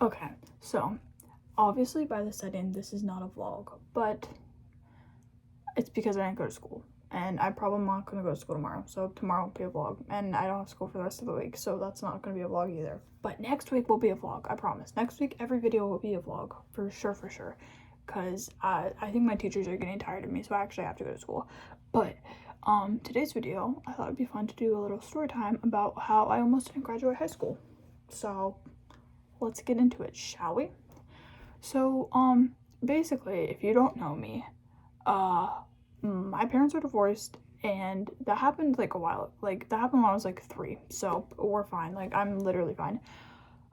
Okay, so obviously by the setting, this is not a vlog, but it's because I didn't go to school. And I'm probably not going to go to school tomorrow, so tomorrow won't be a vlog. And I don't have school for the rest of the week, so that's not going to be a vlog either. But next week will be a vlog, I promise. Next week, every video will be a vlog, for sure, for sure. Because I think my teachers are getting tired of me, so I actually have to go to school. But today's video, I thought it'd be fun to do a little story time about how I almost didn't graduate high school. So let's get into it, shall we? So basically, if you don't know me, my parents are divorced, and that happened like that happened when I was like 3, so we're fine. Like, I'm literally fine.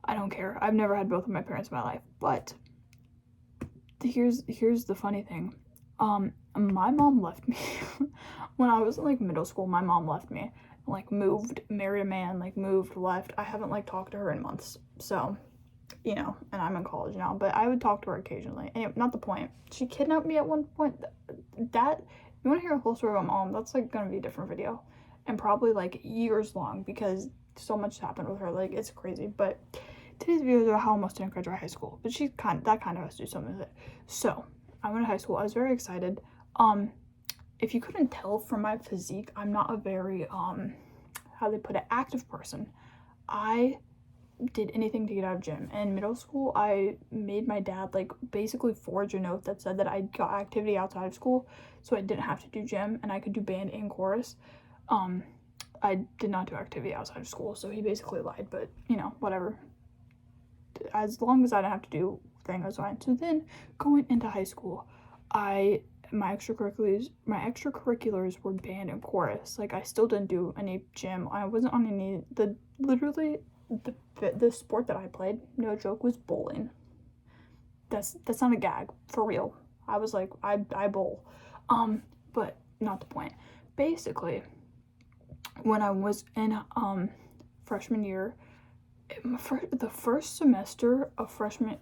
I don't care. I've never had both of my parents in my life. But here's the funny thing. My mom left me when I was in like middle school. My mom left me, like moved, married a man, like moved, left. I haven't like talked to her in months, so you know, and I'm in college now, but I would talk to her occasionally. And not the point. She kidnapped me at one point. That, you want to hear a whole story about mom? That's like gonna be a different video, and probably like years long, because so much happened with her. Like, it's crazy. But today's video is about how I almost didn't graduate high school, but that kind of has to do something with it. So I went to high school. I was very excited. If you couldn't tell from my physique, I'm not a very how they put it, active person. I did anything to get out of gym. In middle school, I made my dad like basically forge a note that said that I got activity outside of school, so I didn't have to do gym and I could do band and chorus. I did not do activity outside of school, so he basically lied, but you know, whatever. As long as I didn't have to do thing, was fine. So then, going into high school, my extracurriculars were band and chorus. Like, I still didn't do any gym. I wasn't on any, the sport that I played, no joke, was bowling. That's not a gag, for real. I was like, I bowl. But not the point. Basically, when I was in freshman year, the first semester of freshman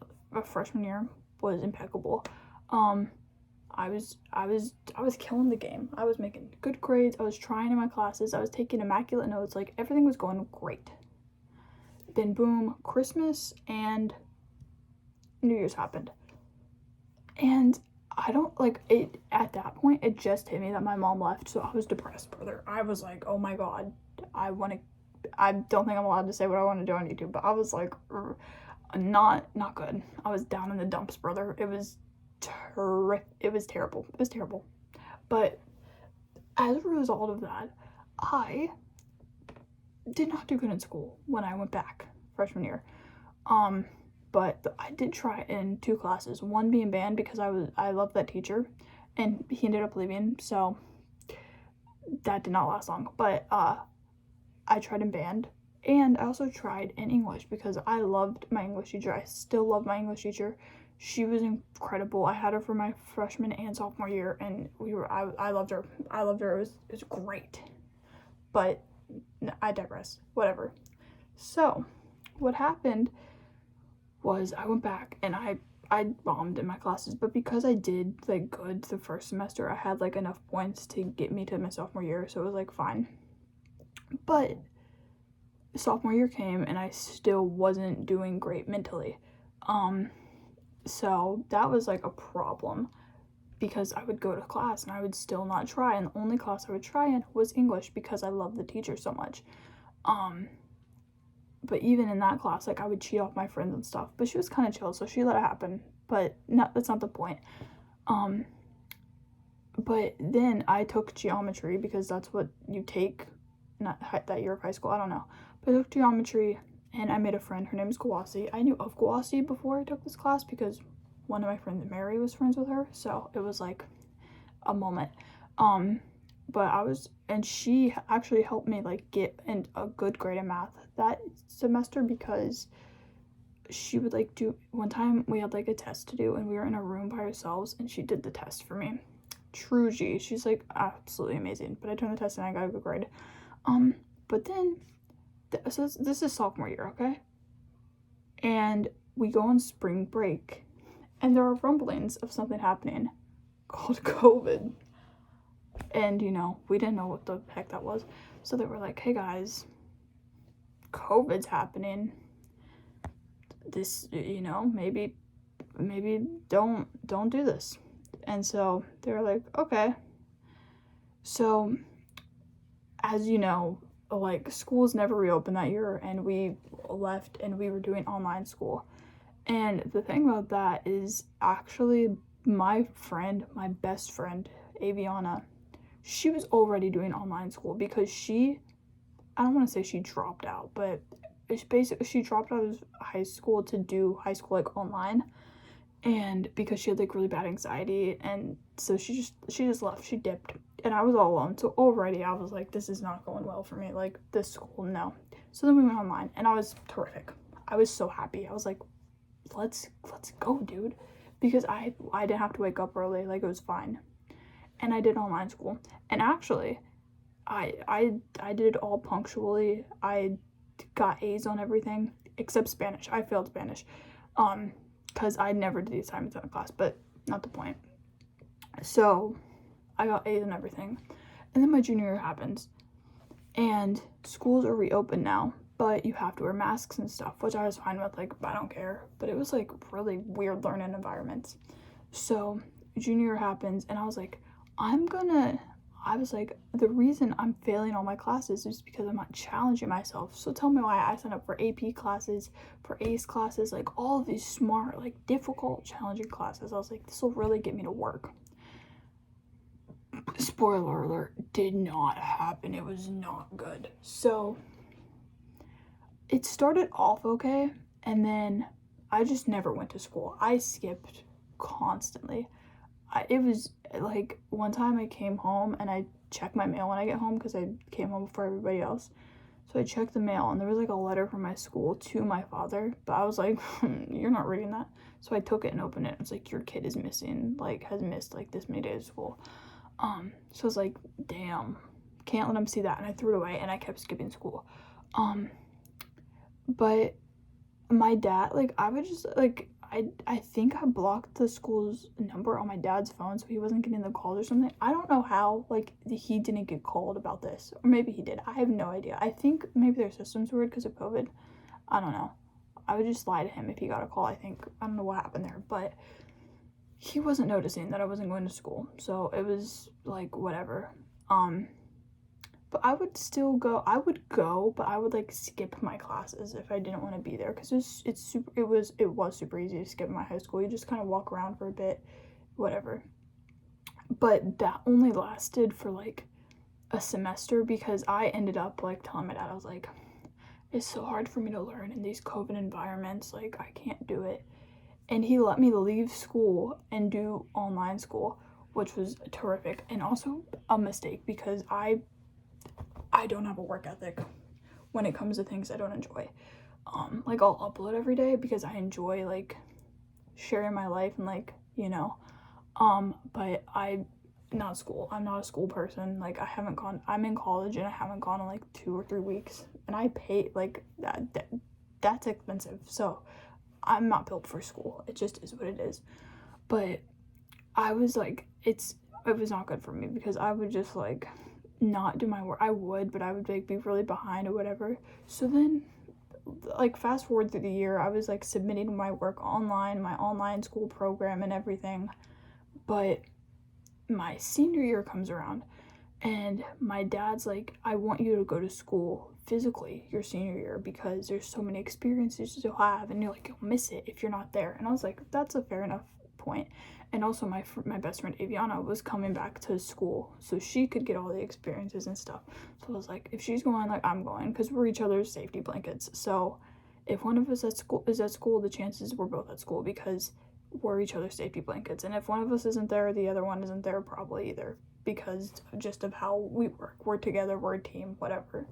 year was impeccable. I was killing the game. I was making good grades. I was trying in my classes. I was taking immaculate notes. Like, everything was going great. Then boom, Christmas and New Year's happened. And I don't like it. At that point, it just hit me that my mom left, so I was depressed, brother. I was like, oh my god, I don't think I'm allowed to say what I want to do on YouTube, but I was like, not good. I was down in the dumps, brother. It was terrible. It was terrible. But as a result of that, I did not do good in school when I went back freshman year. But I did try in 2 classes. One being band, because I loved that teacher, and he ended up leaving, so that did not last long. But I tried in band, and I also tried in English because I loved my English teacher. I still love my English teacher. She was incredible. I had her for my freshman and sophomore year, and I loved her. It was great. But I digress. Whatever. So what happened was I went back and I bombed in my classes, but because I did like good the first semester, I had like enough points to get me to my sophomore year, so it was like fine. But sophomore year came and I still wasn't doing great mentally. So that was like a problem, because I would go to class and I would still not try, and the only class I would try in was English because I loved the teacher so much. But even in that class, like, I would cheat off my friends and stuff, but she was kind of chill, so she let it happen. But that's not the point. But then I took geometry because that's what you take that year of high school. I don't know, but I took geometry and I made a friend. Her name is Kawasi. I knew of Kawasi before I took this class because one of my friends, Mary, was friends with her, so it was like a moment. And she actually helped me like get a good grade in math that semester, because she would like one time we had like a test to do and we were in a room by ourselves and she did the test for me. True G. She's like absolutely amazing. But I turned the test and I got a good grade. But then so this is sophomore year, okay? And we go on spring break and there are rumblings of something happening called COVID. And, you know, we didn't know what the heck that was. So they were like, hey guys, COVID's happening. this, maybe don't do this. And so they were like, okay. So as you know, like, schools never reopened that year, and we left and we were doing online school. And the thing about that is, actually, my best friend, Aviana, she was already doing online school because I don't want to say she dropped out, but it's basically, she dropped out of high school to do high school, like, online. And because she had, like, really bad anxiety, and so she just left, she dipped, and I was all alone. So already I was like, this is not going well for me, like, this school, no. So then we went online, and I was terrific. I was so happy. I was like, let's go, dude, because I didn't have to wake up early, like, it was fine. And I did online school, and actually I did it all punctually. I got A's on everything except Spanish. I failed Spanish because I never did the assignments in a class, but not the point. So I got A's on everything, and then my junior year happens, and schools are reopened now, but you have to wear masks and stuff, which I was fine with, like, I don't care. But it was, like, really weird learning environments. So junior year happens, and I was like, the reason I'm failing all my classes is because I'm not challenging myself. So tell me why I signed up for AP classes, for ACE classes, like, all of these smart, like, difficult, challenging classes. I was like, this will really get me to work. Spoiler alert, did not happen. It was not good. So it started off okay, and then I just never went to school. I skipped constantly. It was like, one time I came home and I checked my mail when I get home because I came home before everybody else. So I checked the mail, and there was, like, a letter from my school to my father, but I was like, you're not reading that. So I took it and opened it. It was like, your kid is missing, like, has missed, like, this many days of school. So I was like, damn, can't let him see that. And I threw it away, and I kept skipping school. But my dad, like, I would just, like, I think I blocked the school's number on my dad's phone so he wasn't getting the calls or something. I don't know how, like, he didn't get called about this. Or maybe he did. I have no idea. I think maybe their system's weird because of COVID. I don't know. I would just lie to him if he got a call, I think. I don't know what happened there. But he wasn't noticing that I wasn't going to school. So it was, like, whatever. But I would still go. I would go, but I would, like, skip my classes if I didn't want to be there, because it was super easy to skip my high school. You just kind of walk around for a bit, whatever. But that only lasted for, like, a semester, because I ended up, like, telling my dad, I was like, it's so hard for me to learn in these COVID environments, like, I can't do it. And he let me leave school and do online school, which was terrific, and also a mistake, because I don't have a work ethic when it comes to things I don't enjoy. Like, I'll upload every day because I enjoy, like, sharing my life and, like, but I'm not a school person. Like, I'm in college and I haven't gone in, like, 2 or 3 weeks, and I pay, like, that's expensive. So I'm not built for school. It just is what it is. But I was like, it was not good for me, because I would just, like, not do my work. I would, but I would, like, be really behind or whatever. So then, like, fast forward through the year, I was, like, submitting my work online, my online school program and everything. But my senior year comes around, and my dad's like, I want you to go to school physically your senior year because there's so many experiences you'll have, and you'll miss it if you're not there. And I was like, that's a fair enough point. And also, my best friend Aviana was coming back to school, so she could get all the experiences and stuff. So I was like, if she's going, like, I'm going, because we're each other's safety blankets. So if one of us is at school, the chances we're both at school, because we're each other's safety blankets. And if one of us isn't there, the other one isn't there probably either, because just of how we work. We're together, we're a team, whatever.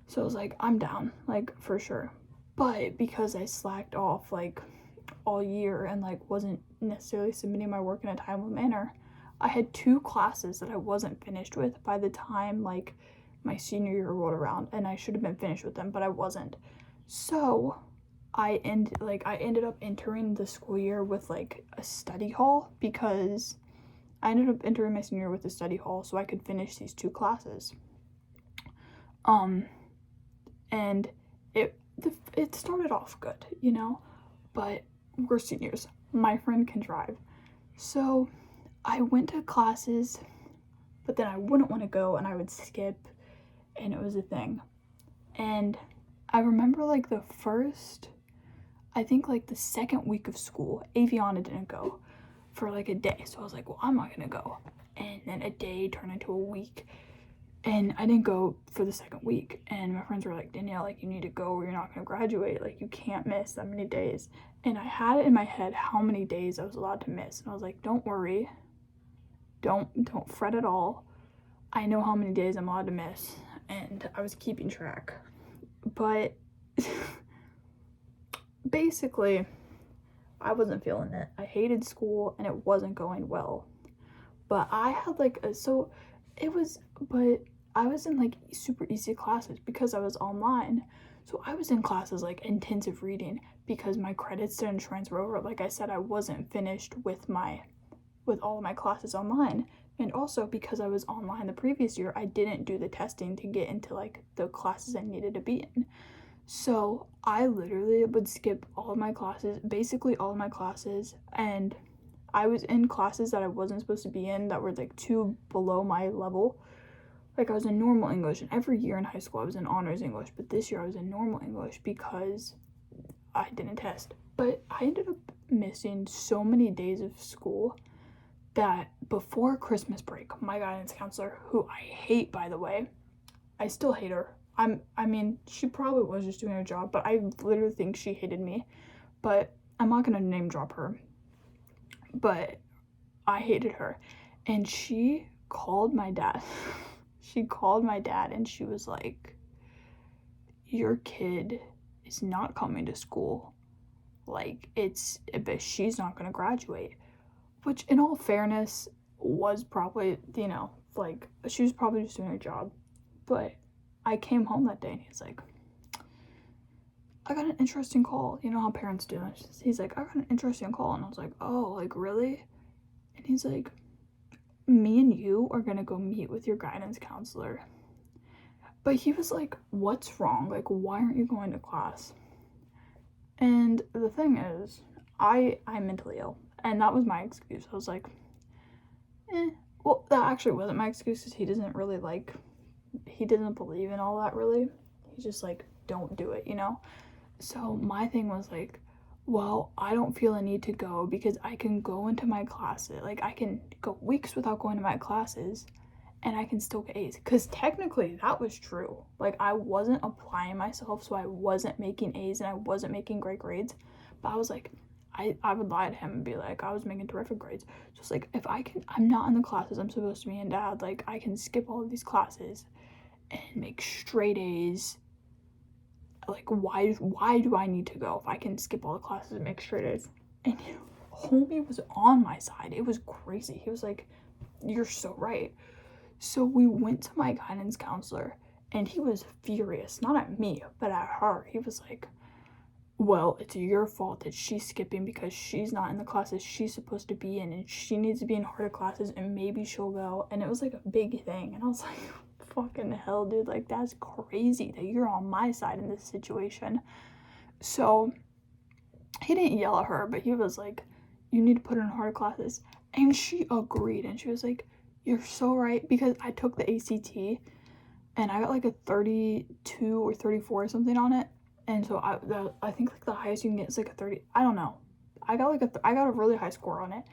So I was like, I'm down, like, for sure. But because I slacked off, like, all year and, like, wasn't necessarily submitting my work in a timely manner, I had 2 classes that I wasn't finished with by the time, like, my senior year rolled around, and I should have been finished with them, but I wasn't. So I ended up entering the school year with, like, a study hall, because I ended up entering my senior year with a study hall so I could finish these 2 classes. And it started off good, but we're seniors. My friend can drive. So I went to classes, but then I wouldn't want to go and I would skip, and it was a thing. And I remember like the second week of school, Aviana didn't go for like a day. So I was like, well, I'm not gonna go. And then a day turned into a week, and I didn't go for the second week. And my friends were like, Danielle, like, you need to go or you're not gonna graduate. Like, you can't miss that many days. And I had it in my head how many days I was allowed to miss. And I was like, don't worry. Don't fret at all. I know how many days I'm allowed to miss. And I was keeping track. But basically, I wasn't feeling it. I hated school and it wasn't going well. But I had I was in like super easy classes because I was online. So I was in classes like intensive reading because my credits didn't transfer over. Like I said, I wasn't finished with all of my classes online. And also because I was online the previous year, I didn't do the testing to get into like the classes I needed to be in. So I literally would skip all of my classes, basically all of my classes, and I was in classes that I wasn't supposed to be in that were like too below my level. Like I was in normal English, and every year in high school I was in honors English, but this year I was in normal English because I didn't test. But I ended up missing so many days of school that before Christmas break, my guidance counselor, who I hate, by the way, I still hate her. I mean, she probably was just doing her job, but I literally think she hated me. But I'm not gonna name drop her. But I hated her. And she called my dad. She called my dad and she was like, your kid is not coming to school. Like, but she's not gonna graduate. Which, in all fairness, was probably, like, she was probably just doing her job. But I came home that day and he's like, I got an interesting call. You know how parents do. He's like, I got an interesting call. And I was like, oh, like, really? And he's like, me and you are gonna go meet with your guidance counselor. But he was like, what's wrong? Like, why aren't you going to class? And the thing is, I'm mentally ill. And that was my excuse. I was like, well, that actually wasn't my excuse because he doesn't believe in all that really. He's just like, don't do it, So my thing was like, well, I don't feel a need to go because I can go into my classes. Like, I can go weeks without going to my classes and I can still get A's. Because technically that was true. Like, I wasn't applying myself, so I wasn't making A's and I wasn't making great grades. But I was like, I would lie to him and be like, I was making terrific grades. So it's like, if I'm not in the classes I'm supposed to be in, Dad, like, I can skip all of these classes and make straight A's. Like, why do I need to go if I can skip all the classes and make straight A's? And homie was on my side. It was crazy. He was like, you're so right. So we went to my guidance counselor and he was furious, not at me, but at her. He was like, well, it's your fault that she's skipping because she's not in the classes she's supposed to be in and she needs to be in harder classes and maybe she'll go. And it was like a big thing. And I was like, fucking hell, dude, like, that's crazy that you're on my side in this situation. So he didn't yell at her, but he was like, you need to put her in harder classes. And she agreed. And she was like, you're so right, because I took the ACT and I got like a 32 or 34 or something on it. And so I think like the highest you can get is like a 30. I don't know. I got a really high score on it.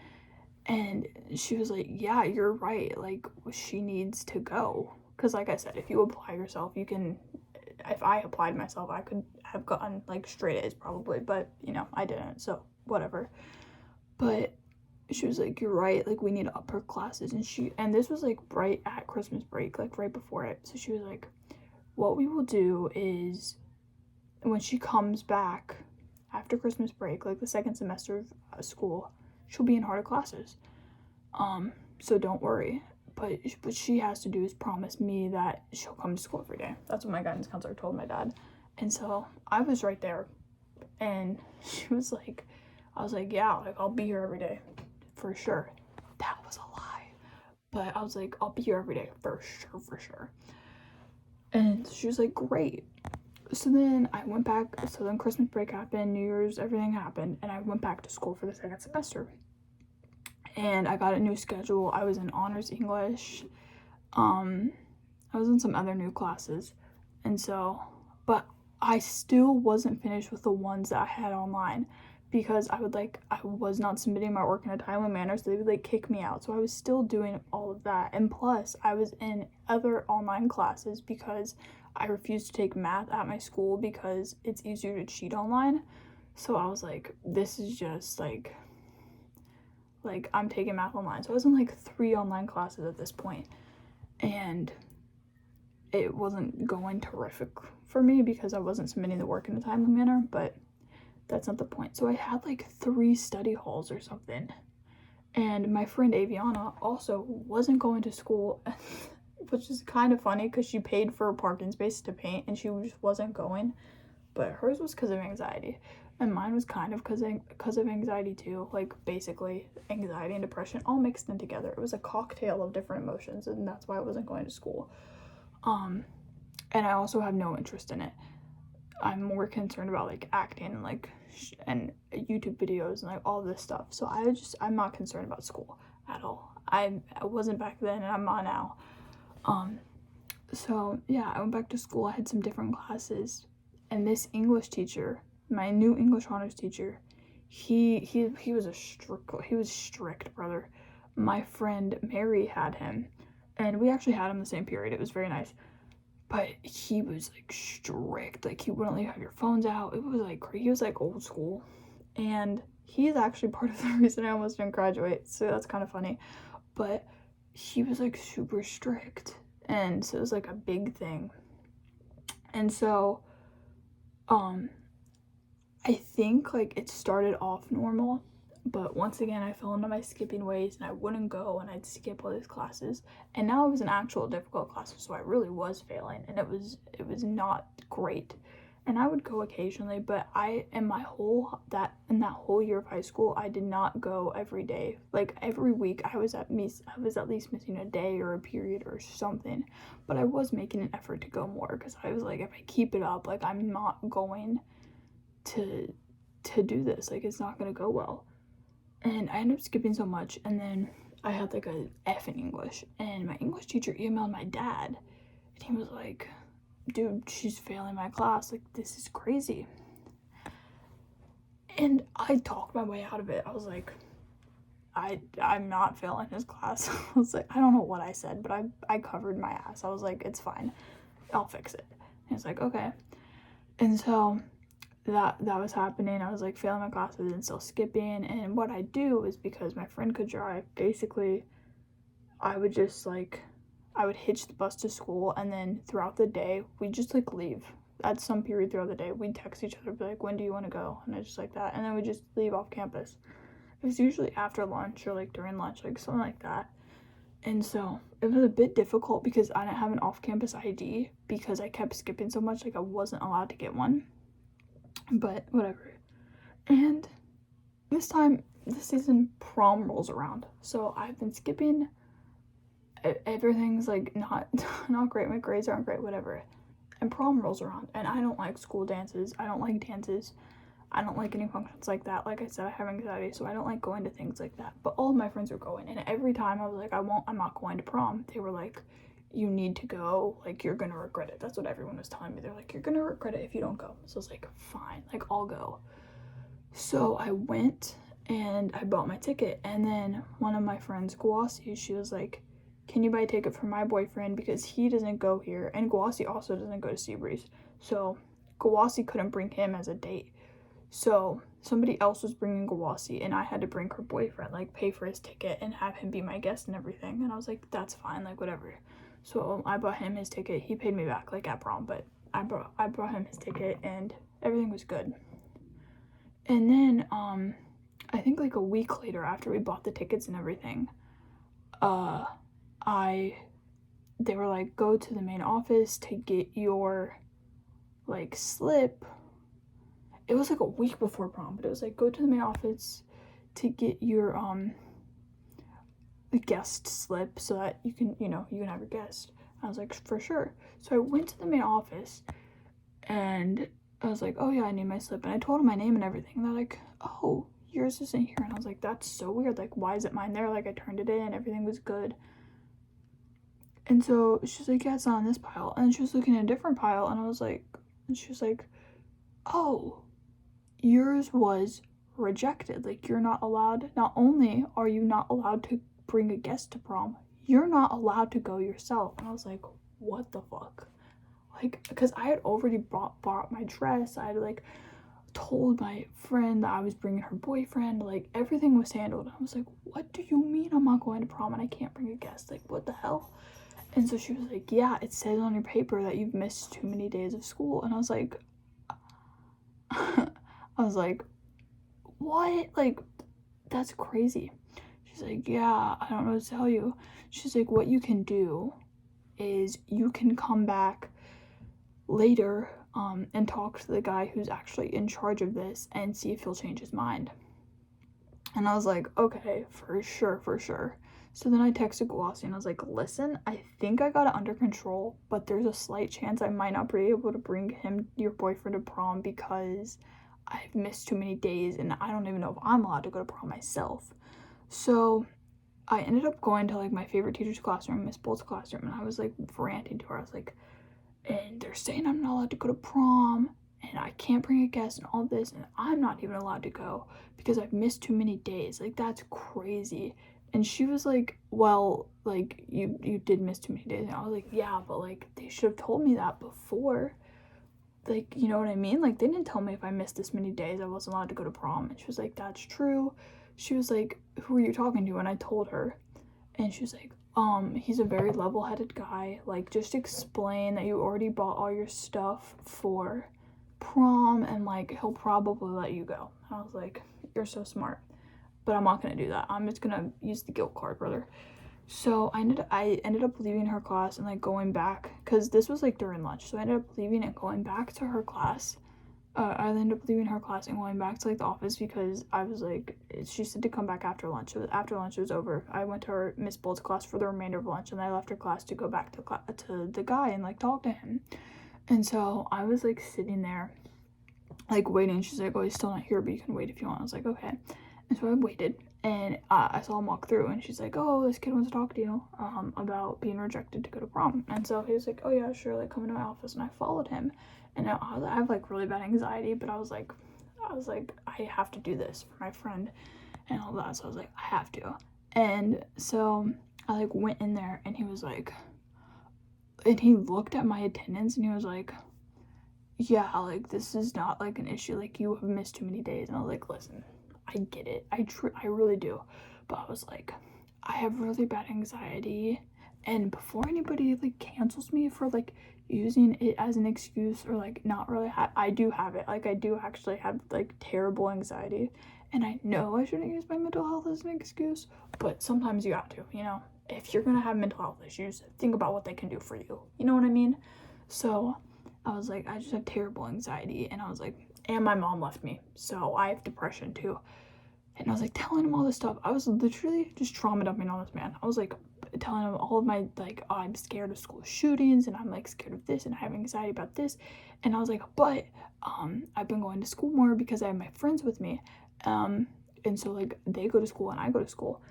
And she was like, yeah, you're right. Like, she needs to go. Because like I said, if you apply yourself, you can, if I applied myself, I could have gotten like straight A's probably. But, I didn't. So whatever. But she was like, you're right. Like, we need to up her classes. And this was like right at Christmas break, like right before it. So she was like, what we will do is, when she comes back after Christmas break, like the second semester of school, she'll be in harder classes. So don't worry. But what she has to do is promise me that she'll come to school every day. That's what my guidance counselor told my dad. And so I was right there. And she was like, I was like, yeah, like, I'll be here every day. For sure. That was a lie. But I was like, I'll be here every day. For sure. And she was like, great. So then I went back, so then Christmas break happened, New Year's, everything happened, and I went back to school for the second semester. And I got a new schedule. I was in honors English. I was in some other new classes. And so, but I still wasn't finished with the ones that I had online because I was not submitting my work in a timely manner, so they would kick me out. So I was still doing all of that. And plus, I was in other online classes because I refused to take math at my school because it's easier to cheat online. So I was like, this is just I'm taking math online. So I was in 3 online classes at this point, and it wasn't going terrific for me because I wasn't submitting the work in a timely manner, but that's not the point. So I had 3 study halls or something, and my friend Aviana also wasn't going to school, which is kind of funny because she paid for a parking space to paint and she just wasn't going, but hers was because of anxiety. And mine was kind of because of anxiety too, basically anxiety and depression all mixed in together. It was a cocktail of different emotions, and that's why I wasn't going to school. And I also have no interest in it. I'm more concerned about acting and YouTube videos and all this stuff. So I'm not concerned about school at all. I wasn't back then, and I'm not now. So yeah, I went back to school. I had some different classes, and this English teacher, my new English honors teacher, he was strict, brother. My friend Mary had him, and we actually had him the same period. It was very nice, but he was strict. He wouldn't let you have your phones out. It was he was old school, and he's actually part of the reason I almost didn't graduate. So that's kind of funny, but he was super strict, and so it was a big thing. And so I think it started off normal, but once again I fell into my skipping ways, and I wouldn't go, and I'd skip all these classes, and now it was an actual difficult class, so I really was failing, and it was not great. And I would go occasionally, but in that whole year of high school, I did not go every day. Every week I was at least missing a day or a period or something, but I was making an effort to go more because I was if I keep it up, I'm not going to do this, it's not gonna go well. And I ended up skipping so much, and then I had a F in English, and my English teacher emailed my dad, and he was like, dude, she's failing my class, this is crazy. And I talked my way out of it. I was like, I'm not failing his class. I was I don't know what I said, but I covered my ass. I was it's fine, I'll fix it. And he was like, okay. And so that was happening. I was failing my classes and still skipping. And what I do is, because my friend could drive, basically I would just I would hitch the bus to school, and then throughout the day we'd just leave. At some period throughout the day we'd text each other, be when do you want to go, and I just that, and then we'd just leave off campus. It was usually after lunch or during lunch, something like that. And so it was a bit difficult because I didn't have an off-campus ID because I kept skipping so much, I wasn't allowed to get one. But whatever. And this season, prom rolls around, so I've been skipping. Everything's not great. My grades aren't great, whatever. And prom rolls around, and I don't like school dances. I don't like dances. I don't like any functions like that. Like I said, I have anxiety, so I don't like going to things like that. But all of my friends were going, and every time I was I'm not going to prom, they were you need to go, you're gonna regret it. That's what everyone was telling me. They're you're gonna regret it if you don't go. So I was fine, I'll go. So I went, and I bought my ticket, and then one of my friends, Guasi, she was can you buy a ticket for my boyfriend because he doesn't go here, and Guasi also doesn't go to Seabreeze. So Guasi couldn't bring him as a date. So somebody else was bringing Gawasi, and I had to bring her boyfriend, pay for his ticket and have him be my guest and everything. And I was that's fine, whatever. So I bought him his ticket. He paid me back at prom, but I brought him his ticket, and everything was good. And then I think a week later, after we bought the tickets and everything, they were go to the main office to get your slip. It was a week before prom, but it was go to the main office to get your guest slip so that you can have your guest. I was for sure. So I went to the main office, And I was like, oh yeah, I need my slip. And I told him my name and everything. And they're like, oh, yours isn't here. And I was like, that's so weird. Like, why isn't mine there? Like, I turned it in, everything was good. And so she's like, yeah, it's not in this pile. And then she was looking at a different pile, and I was like, and she was like, oh, yours was rejected. Like, you're not allowed, not only are you not allowed to bring a guest to prom, you're not allowed to go yourself. And I was like, what the fuck? Like, because I had already bought my dress. I had, like, told my friend that I was bringing her boyfriend. Like, everything was handled. I was like, what do you mean I'm not going to prom and I can't bring a guest? Like, what the hell? And so she was like, yeah, it says on your paper that you've missed too many days of school. And I was like, what? Like, that's crazy. She's like, yeah, I don't know what to tell you. She's like, what you can do is you can come back later and talk to the guy who's actually in charge of this and see if he'll change his mind. And I was like, okay, for sure. So then I texted Glossy and I was like, listen, I think I got it under control, but there's a slight chance I might not be able to bring your boyfriend to prom because I've missed too many days and I don't even know if I'm allowed to go to prom myself. So I ended up going to, like, my favorite teacher's classroom, Miss Bolt's classroom, and I was, like, ranting to her. I was like, and they're saying I'm not allowed to go to prom and I can't bring a guest and all this, and I'm not even allowed to go because I've missed too many days. Like, that's crazy. And she was like, well, like, you did miss too many days. And I was like, yeah, but, like, they should have told me that before. Like, you know what I mean? Like, they didn't tell me if I missed this many days I wasn't allowed to go to prom. And she was like, that's true. She was like, who are you talking to? And I told her. And she was like, he's a very level-headed guy. Like, just explain that you already bought all your stuff for prom and, like, he'll probably let you go. And I was like, you're so smart. But I'm not gonna do that. I'm just gonna use the guilt card, brother. So I ended up leaving her class and, like, going back, because this was, like, during lunch. So I ended up leaving and going back to her class. I ended up leaving her class and going back to, like, the office because I was like, she said to come back after lunch. So after lunch was over, I went to her Miss Bolt's class for the remainder of lunch, and I left her class to go back to the guy and, like, talk to him. And so I was, like, sitting there, like, waiting. She's like, oh, he's still not here, but you can wait if you want. I was like, okay. And so I waited, and I saw him walk through, and she's like, oh, this kid wants to talk to you about being rejected to go to prom. And so he was like, oh yeah, sure, like, come into my office. And I followed him, and I have, like, really bad anxiety, but I was like, I have to do this for my friend and all that. So I was like, I have to. And so I, like, went in there, and he was like, and he looked at my attendance, and he was like, yeah, like, this is not, like, an issue. Like, you have missed too many days. And I was like, listen, I get it. I really do. But I was like, I have really bad anxiety, and before anybody, like, cancels me for, like, using it as an excuse or, like, not really I do have it. Like, I do actually have, like, terrible anxiety, and I know I shouldn't use my mental health as an excuse, but sometimes you have to, you know? If you're gonna have mental health issues, think about what they can do for you. You know what I mean? So I was like, I just have terrible anxiety, and I was like, and my mom left me, so I have depression too. And I was, like, telling him all this stuff. I was literally just trauma dumping on this man. I was, like, telling him all of my, like, oh, I'm scared of school shootings, and I'm, like, scared of this, and I have anxiety about this. And I was like, but I've been going to school more because I have my friends with me, and so, like, they go to school and I go to school.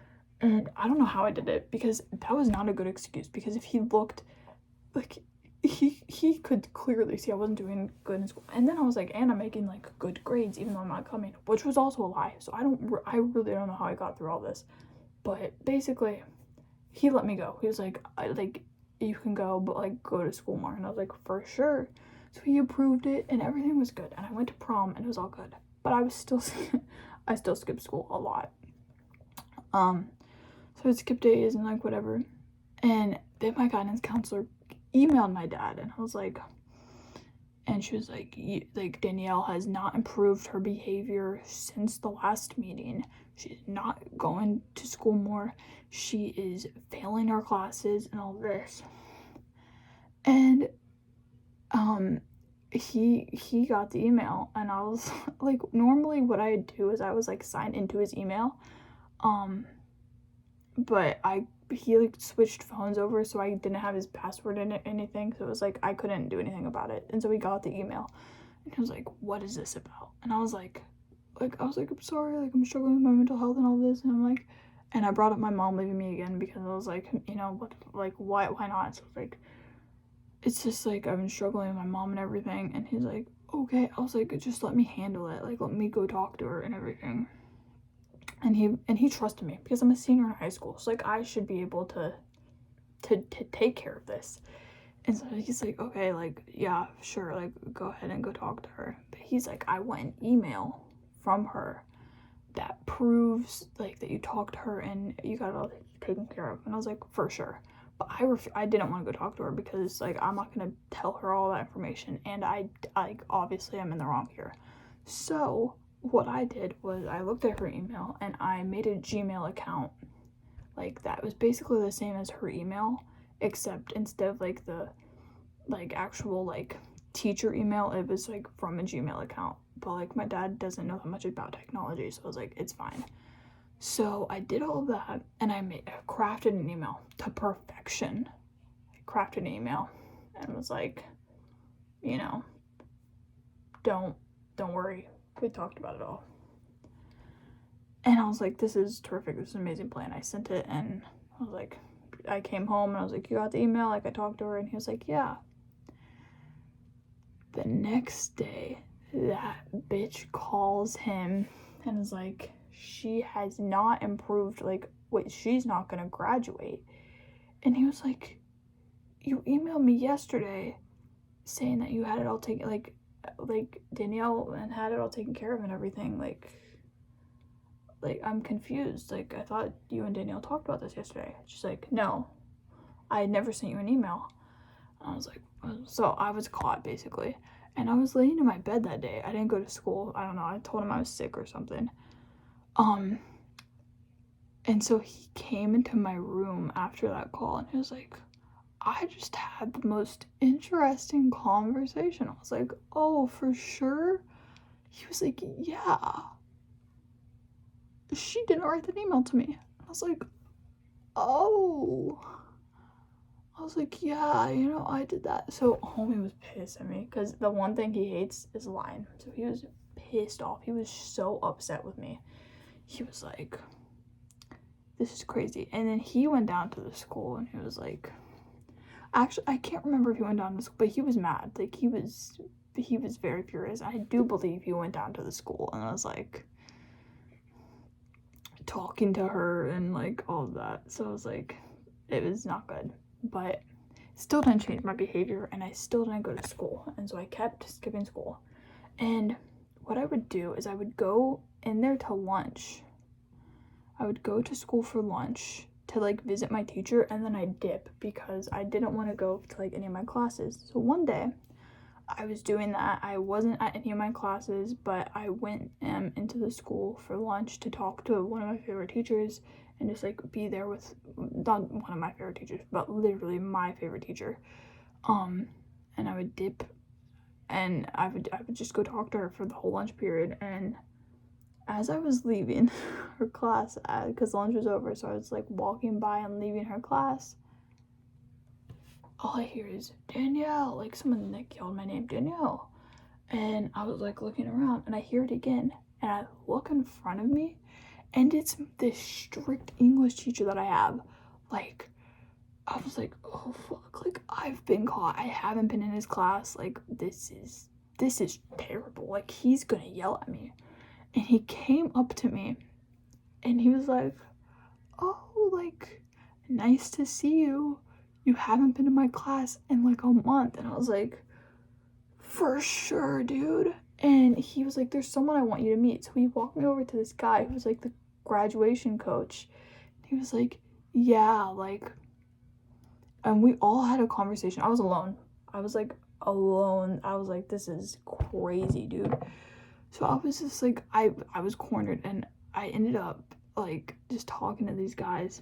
And I don't know how I did it, because that was not a good excuse, because if he looked, like, he could clearly see I wasn't doing good in school. And then I was like, and I'm making, like, good grades even though I'm not coming, which was also a lie. So I really don't know how I got through all this. But basically, he let me go. He was like, you can go, but, like, go to school more. And I was like, for sure. So he approved it, and everything was good. And I went to prom, and it was all good. But I still skipped school a lot. So I skipped days and, like, whatever. And then my guidance counselor emailed my dad, and I was like, and she was like, Danielle has not improved her behavior since the last meeting. She's not going to school more. She is failing her classes and all this. And he got the email, and I was like, normally what I do is I was, like, signed into his email, but I he like switched phones over, so I didn't have his password in it, anything, so it was like I couldn't do anything about it. And so he got the email and he was like, what is this about? And I was like I'm sorry, like I'm struggling with my mental health and all this. And I'm like, and I brought up my mom leaving me again because I was like, you know, what, like why not? So like, it's just like I've been struggling with my mom and everything. And he's like, okay. I was like, just let me handle it, like let me go talk to her and everything. And he trusted me because I'm a senior in high school, so like I should be able to take care of this. And so he's like, okay, like yeah, sure, like go ahead and go talk to her. But he's like, I want an email from her that proves like that you talked to her and you got it all taken care of. And I was like, for sure. But I didn't want to go talk to her because like I'm not gonna tell her all that information, and I like obviously I'm in the wrong here. So what I did was I looked at her email and I made a Gmail account like that was basically the same as her email, except instead of like the like actual like teacher email, it was like from a Gmail account. But like my dad doesn't know that much about technology, so I was like, it's fine. So I did all of that and I crafted an email to perfection. I crafted an email and was like, you know, don't worry, we talked about it all. And I was like, this is terrific, this is an amazing plan. I sent it and I was like, I came home and I was like, you got the email? Like I talked to her and he was like, yeah. The next day, that bitch calls him and is like, she has not improved, like, wait, she's not gonna graduate. And he was like, you emailed me yesterday saying that you had it all taken, like Danielle and had it all taken care of and everything, like I'm confused, like I thought you and Danielle talked about this yesterday. She's like, no, I had never sent you an email. And I was like, so I was caught basically. And I was laying in my bed that day. I didn't go to school. I don't know. I told him I was sick or something. And so he came into my room after that call and he was like, I just had the most interesting conversation. I was like, oh, for sure? He was like, yeah. She didn't write that email to me. I was like, oh. I was like, yeah, you know, I did that. So homie was pissed at me because the one thing he hates is lying. So he was pissed off. He was so upset with me. He was like, this is crazy. And then he went down to the school and he was like, actually, I can't remember if he went down to school, but he was mad. Like he was very furious. I do believe he went down to the school and I was like talking to her and like all of that. So I was like, it was not good. But still didn't change my behavior and I still didn't go to school. And so I kept skipping school. And what I would do is I would go in there to lunch. I would go to school for lunch to like visit my teacher and then I'd dip because I didn't want to go to like any of my classes. So one day I was doing that. I wasn't at any of my classes, but I went into the school for lunch to talk to one of my favorite teachers and just like be there with not one of my favorite teachers, but literally my favorite teacher. And I would dip and I would just go talk to her for the whole lunch period. And as I was leaving her class, because lunch was over, so I was like walking by and leaving her class, all I hear is Danielle, like someone like yelled my name, Danielle. And I was like looking around and I hear it again and I look in front of me and it's this strict English teacher that I have. Like I was like, oh fuck, like I've been caught. I haven't been in his class. Like this is terrible. Like he's gonna yell at me. And he came up to me and he was like, oh, like nice to see you. You haven't been in my class in like a month. And I was like, for sure, dude. And he was like, there's someone I want you to meet. So he walked me over to this guy who was like the graduation coach. He was like, yeah, like, and we all had a conversation. I was alone. I was like alone. I was like, this is crazy, dude. So I was just like, I was cornered and I ended up like just talking to these guys,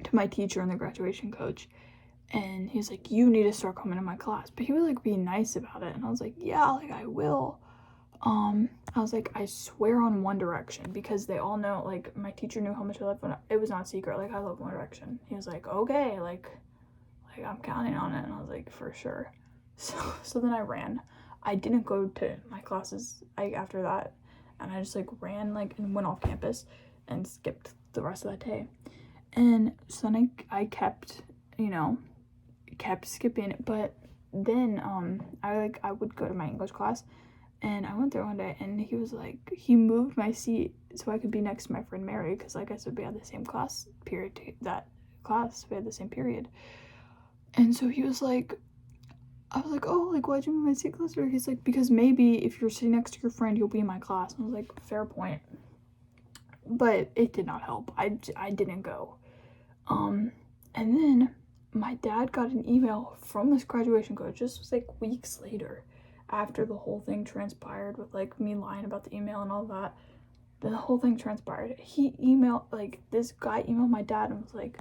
to my teacher and the graduation coach. And he's like, you need to start coming to my class. But he was like being nice about it. And I was like, yeah, like I will. I I was like, I swear on One Direction, because they all know, like, my teacher knew how much I loved One. It was not a secret, like, I love One Direction. He was like, okay, like I'm counting on it. And I was like, for sure. So then I ran. I didn't go to my classes after that, and I just like ran like and went off campus and skipped the rest of that day. And so then I kept, kept skipping. But then I would go to my English class, and I went there one day, and he was like, he moved my seat so I could be next to my friend Mary, because like I said, we had the same class period. We had the same period. And so he was like, I was like, oh, like, why'd you move my seat closer? He's like, because maybe if you're sitting next to your friend, you'll be in my class. And I was like, fair point. But it did not help. I didn't go. And then my dad got an email from this graduation coach. This was like weeks later, after the whole thing transpired with like me lying about the email and all that. The whole thing transpired. This guy emailed my dad and was like,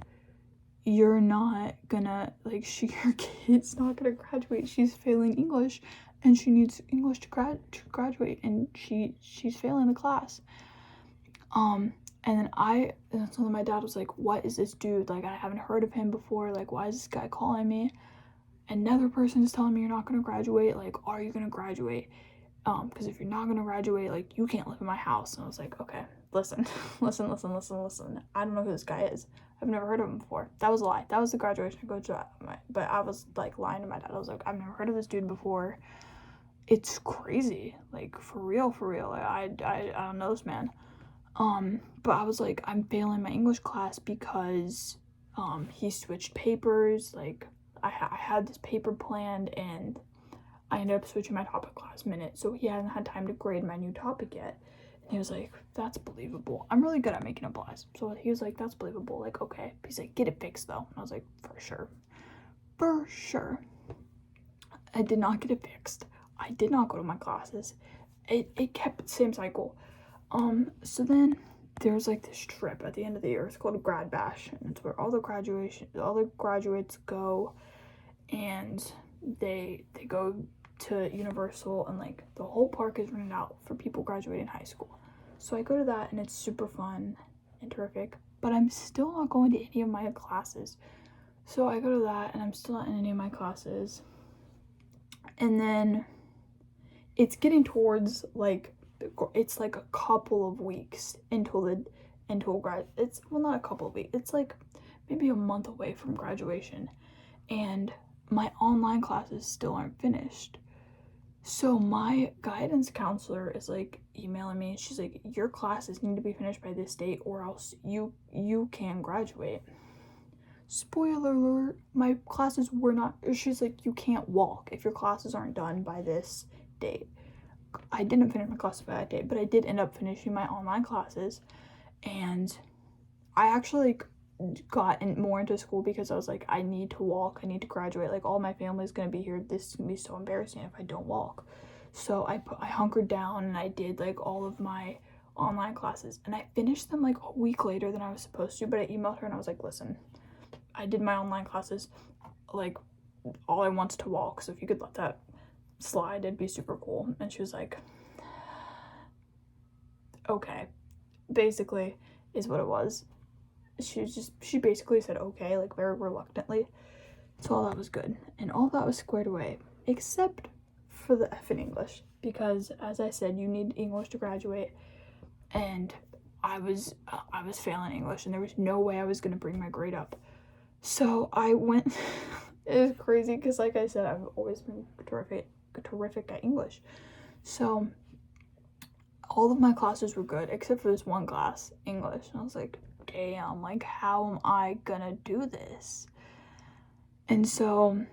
you're not gonna, like, your kid's not gonna graduate. She's failing English, and she needs English to graduate, and she's failing the class. And so my dad was like, what is this dude? Like, I haven't heard of him before. Like, why is this guy calling me? Another person is telling me you're not gonna graduate. Like, are you gonna graduate? Because if you're not gonna graduate, like, you can't live in my house. And I was like, okay, listen. I don't know who this guy is. I've never heard of him before. That was a lie. That was the graduation coach. But I was like lying to my dad. I was like, I've never heard of this dude before. It's crazy. Like, for real. Like, I don't know this man. But I was like, I'm failing my English class because he switched papers. Like, I had this paper planned, and I ended up switching my topic last minute, so he hasn't had time to grade my new topic yet. And he was like, that's believable. I'm really good at making up lies. So he was like, that's believable. Like, okay. He's like, get it fixed though. And I was like, for sure. I did not get it fixed. I did not go to my classes. It kept the same cycle. So then there's like this trip at the end of the year. It's called Grad Bash, and it's where all the graduates go, and they go to Universal, and like the whole park is rented out for people graduating high school. So I go to that, and it's super fun and terrific, but I'm still not going to any of my classes. So I go to that, and I'm still not in any of my classes. And then it's getting towards like, it's like a couple of weeks until it's not a couple of weeks, it's like maybe a month away from graduation, and my online classes still aren't finished. So my guidance counselor is like emailing me, and she's like, your classes need to be finished by this date or else you can graduate. Spoiler alert, my classes were not. She's like, you can't walk if your classes aren't done by this date. I didn't finish my classes by that date, but I did end up finishing my online classes, and I actually got more into school because I was like, I need to walk, I need to graduate, like all my family's gonna be here, this is gonna be so embarrassing if I don't walk. So I hunkered down, and I did like all of my online classes, and I finished them like a week later than I was supposed to. But I emailed her and I was like, listen, I did my online classes, like all I want is to walk, so if you could let that slide, it'd be super cool. And she was like, okay, basically is what it was. She basically said okay, like very reluctantly. So all that was good, and all that was squared away, except for the F in English, because as I said, you need English to graduate, and I was failing English, and there was no way I was gonna bring my grade up. So I went. It was crazy because, like I said, I've always been terrific at English. So all of my classes were good except for this one class, English, and I was like, damn, like how am I gonna do this? And so,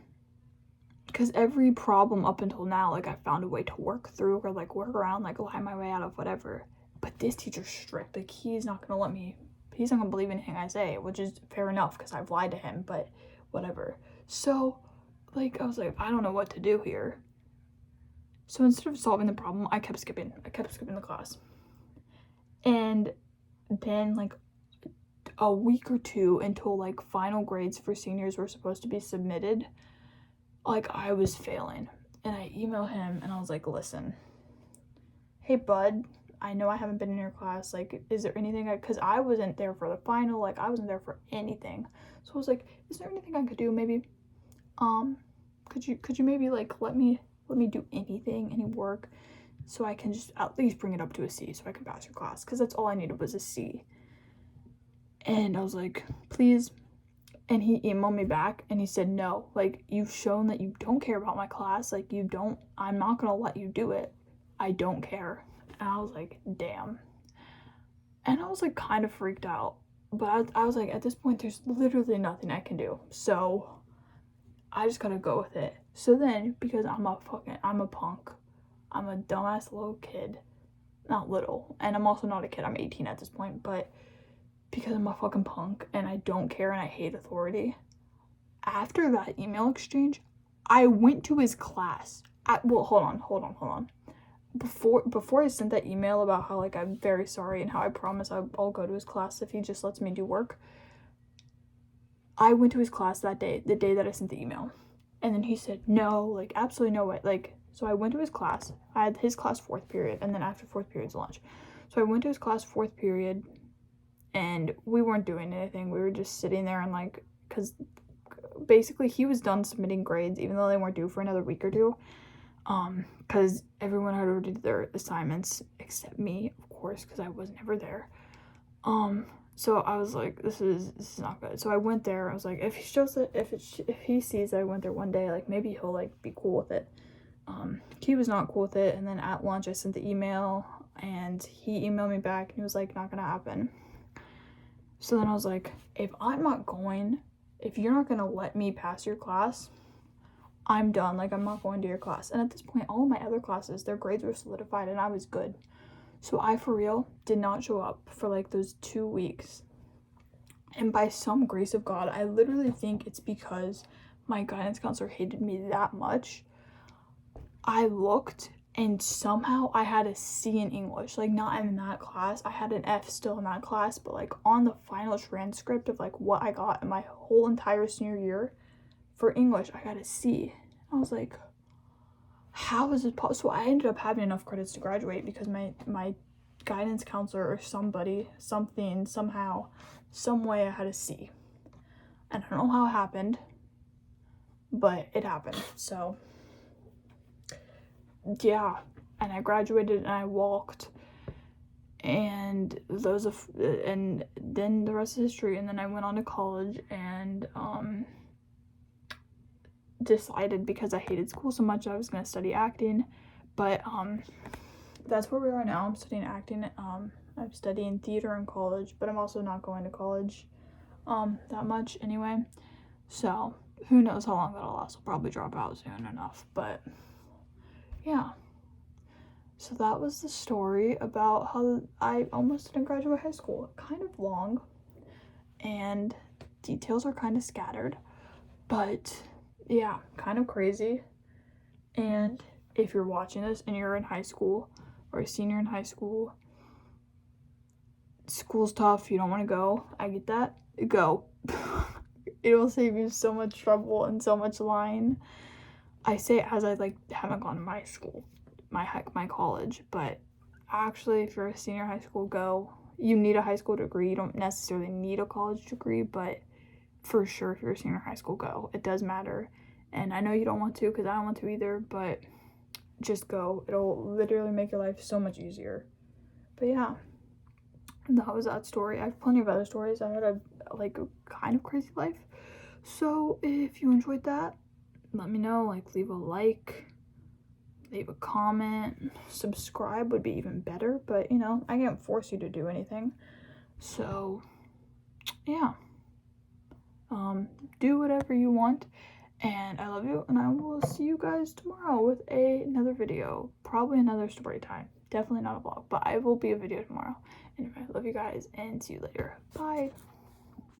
because every problem up until now, like I found a way to work through or like work around, like lie my way out of whatever. But this teacher's strict. Like he's not gonna believe anything I say, which is fair enough because I've lied to him, but whatever. So like I was like, I don't know what to do here. So instead of solving the problem, I kept skipping the class. And then like a week or two until like final grades for seniors were supposed to be submitted, like I was failing. And I emailed him and I was like, listen, hey bud, I know I haven't been in your class, like, is there anything because I wasn't there for the final, like, I wasn't there for anything. So I was like, is there anything I could do? Maybe could you maybe like let me do anything, any work, so I can just at least bring it up to a C so I can pass your class, because that's all I needed was a C. And I was like, please. And he emailed me back and he said, no, like, you've shown that you don't care about my class, like, I'm not gonna let you do it, I don't care. And I was like, damn. And I was like kind of freaked out, but I was like, at this point there's literally nothing I can do, so I just gotta go with it. So then, because I'm a punk, I'm a dumbass little kid, not little, and I'm also not a kid, I'm 18 at this point, but because I'm a fucking punk and I don't care and I hate authority, after that email exchange, I went to his class. Hold on. Before I sent that email about how, like, I'm very sorry and how I promise I'll go to his class if he just lets me do work, I went to his class that day, the day that I sent the email. And then he said, no, like, absolutely no way. Like, so I went to his class. I had his class 4th period, and then after 4th period's lunch. So I went to his class 4th period, and we weren't doing anything. We were just sitting there and, like, because basically he was done submitting grades, even though they weren't due for another week or two. Because everyone had already did their assignments except me, of course, because I was never there. So I was like, this is not good. So I went there. I was like, if he shows it, if he sees that I went there one day, like, maybe he'll, like, be cool with it. He was not cool with it. And then at lunch I sent the email and he emailed me back and he was like, not gonna happen. So then I was like, if you're not gonna let me pass your class, I'm done. Like, I'm not going to your class. And at this point, all of my other classes, their grades were solidified and I was good. So I, for real, did not show up for, like, those 2 weeks. And by some grace of God, I literally think it's because my guidance counselor hated me that much. I looked and somehow I had a C in English. Like, not in that class. I had an F still in that class. But, like, on the final transcript of, like, what I got in my whole entire senior year for English, I got a C. I was like, how is it possible? So I ended up having enough credits to graduate because my guidance counselor or somehow, some way I had a C. And I don't know how it happened, but it happened. So yeah, and I graduated and I walked, and and then the rest is history. And then I went on to college and decided, because I hated school so much, I was gonna study acting. But that's where we are now. I'm studying acting. I'm studying theater in college, but I'm also not going to college that much anyway. So who knows how long that'll last. I'll probably drop out soon enough. But yeah. So that was the story about how I almost didn't graduate high school. Kind of long, and details are kind of scattered, but yeah, kind of crazy. And if you're watching this and you're in high school or a senior in high school, school's tough, you don't want to go, I get that, go. It will save you so much trouble and so much lying. I say it as I, like, haven't gone to my school, my college, but actually, if you're a senior in high school, go. You need a high school degree. You don't necessarily need a college degree, but for sure, if you're a senior in high school, go. It does matter. And I know you don't want to, because I don't want to either, but just go. It'll literally make your life so much easier. But yeah, that was that story. I have plenty of other stories. I had a kind of crazy life. So if you enjoyed that, let me know. Like, leave a like, leave a comment, subscribe would be even better, but you know, I can't force you to do anything. So yeah, do whatever you want, and I love you, and I will see you guys tomorrow with another video, probably another story time. Definitely not a vlog, but I will be a video tomorrow. Anyway, I love you guys and see you later. Bye.